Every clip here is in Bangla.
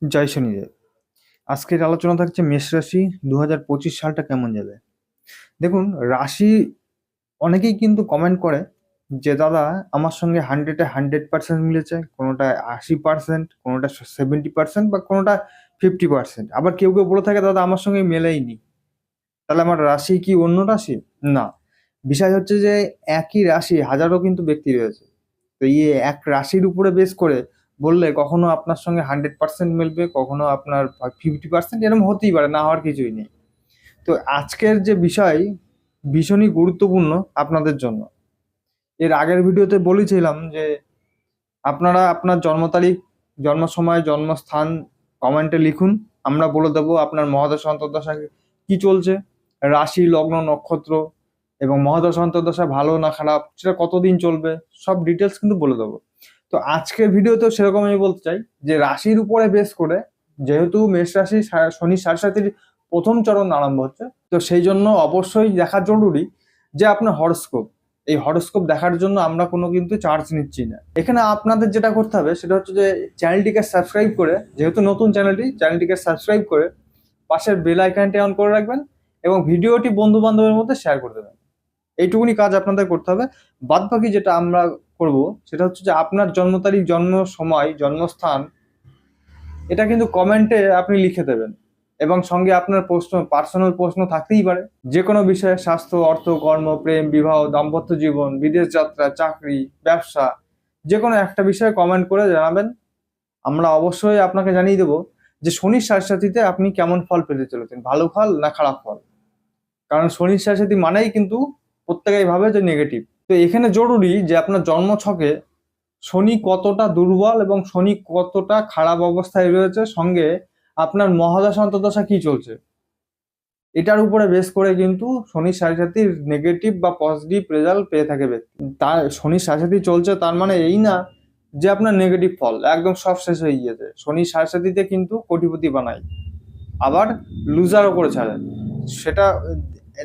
জয় শনিদেব। আজকের আলোচনা থাকছে মেষ রাশি 2025 সালটা কেমন যাবে। দেখুন, রাশি অনেকেই কিন্তু কমেন্ট করে যে দাদা আমার সঙ্গে 100% মিলেছে, কোনোটা 80%, কোনোটা 70% বা কোনোটা 50%। আবার কেউ কেউ বলে থাকে দাদা আমার সঙ্গে মেলেইনি। তাহলে আমার রাশি কি অন্য রাশি? না, বিষয় হচ্ছে যে একই রাশি হাজারো কিন্তু ব্যক্তি রয়েছে। তো এক রাশির উপরে বেস করে বললে কখনো আপনার সঙ্গে 100% মিলবে, কখনো আপনার 50%, এরকম হতেই পারে, না হওয়ার কিছুই নেই। তো আজকের যে বিষয় ভীষণই গুরুত্বপূর্ণ আপনাদের জন্য। এর আগের ভিডিওতে বলেছিলাম যে আপনারা আপনার জন্ম তারিখ, জন্ম সময়, জন্মস্থান কমেন্টে লিখুন। আমরা বলে দেবো আপনার মহাদশা অন্তর্দশা কি চলছে, রাশি, লগ্ন, নক্ষত্র এবং মহাদশা অন্তর্দশা ভালো না খারাপ, সেটা কতদিন চলবে, সব ডিটেলস কিন্তু বলে দেবো। তো আজকের ভিডিওতেও সেরকম আমি বলতে চাই যে রাশির উপরে বেস করে, যেহেতু মেষ রাশি শনি সাড়ে সাতির প্রথম চরণ আরম্ভ হচ্ছে, তো সেই জন্য অবশ্যই দেখা জরুরি যে আপনার হরস্কোপ। এই হরস্কোপ দেখার জন্য আমরা কোনো কিন্তু চার্জ নিচ্ছি না। এখানে আপনাদের যেটা করতে হবে সেটা হচ্ছে যে চ্যানেলটিকে সাবস্ক্রাইব করে, যেহেতু নতুন চ্যানেলটিকে সাবস্ক্রাইব করে পাশের বেল আইকনটি অন করে রাখবেন এবং ভিডিওটি বন্ধু বান্ধবের মধ্যে শেয়ার করে দেবেন। এইটুকুনি কাজ আপনাদের করতে হবে। বাদ বাকি যেটা আমরা করব সেটা হচ্ছে যে আপনার জন্ম তারিখ, জন্ম সময়, জন্মস্থান এটা কিন্তু কমেন্টে আপনি লিখে দেবেন এবং সঙ্গে আপনার প্রশ্ন, পার্সোনাল প্রশ্ন থাকতেই পারে যে কোনো বিষয়ে, স্বাস্থ্য, অর্থ, কর্ম, প্রেম, বিবাহ, দাম্পত্য জীবন, বিদেশ যাত্রা, চাকরি, ব্যবসা, যে কোনো একটা বিষয়ে কমেন্ট করে জানাবেন। আমরা অবশ্যই আপনাকে জানিয়ে দেবো যে শনির সাড়ে আপনি কেমন ফল পেতে চলেছেন, ভালো ফল না খারাপ ফল। কারণ শনির সাড়ে মানেই কিন্তু প্রত্যেকেই ভাবে যে নেগেটিভ। তো এখানে জরুরি যে আপনার জন্ম ছকে শনি কতটা দুর্বল এবং শনি কতটা খারাপ অবস্থায় রয়েছে, সঙ্গে আপনার মহাদশা অন্তর্দশা কি চলছে, এটার উপরে বেস করে কিন্তু শনির সাড়ে নেগেটিভ বা পজিটিভ রেজাল্ট পেয়ে থাকে ব্যক্তি। তার শনির সাড়ে চলছে তার মানে এই না যে আপনার নেগেটিভ ফল একদম সব শেষ হয়ে গিয়েছে। শনির সাড়ে কিন্তু কোটিপতি বানায়, আবার লুজারও করে ছাড়ে। সেটা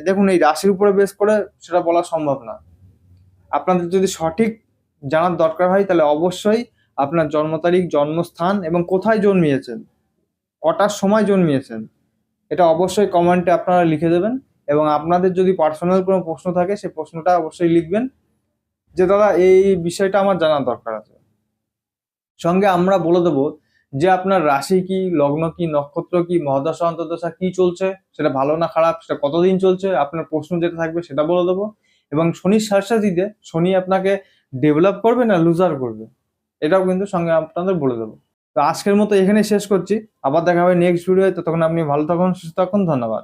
দেখুন, এই রাশির উপরে বেস করে সেটা বলা সম্ভব না। আপনাদের যদি সঠিক জানার দরকার হয় তাহলে অবশ্যই আপনার জন্ম তারিখ, জন্মস্থান এবং কোথায় জন্মিয়েছেন, কটার সময় জন্মিয়েছেন, এটা অবশ্যই কমেন্টে আপনারা লিখে দেবেন। এবং আপনাদের যদি পার্সোনাল কোনো প্রশ্ন থাকে সেই প্রশ্নটা অবশ্যই লিখবেন যে দাদা এই বিষয়টা আমার জানার দরকার আছে। সঙ্গে আমরা বলে দেবো যে আপনার রাশি কি, লগ্ন কি, নক্ষত্র কি, মহাদশা অন্তর্দশা কি চলছে, সেটা ভালো না খারাপ, সেটা কতদিন চলছে, আপনার প্রশ্ন যেটা থাকবে সেটা বলে দেবো। এবং শনির সাড়ে শনি আপনাকে ডেভেলপ করবে না লুজার করবে, এটাও কিন্তু সঙ্গে আপনাদের বলে দেবো। তো আজকের মতো এখানে শেষ করছি, আবার দেখা হবে নেক্সট ভিডিও। ততক্ষণ আপনি ভালো থাকুন, সুস্থ থাকুন, ধন্যবাদ।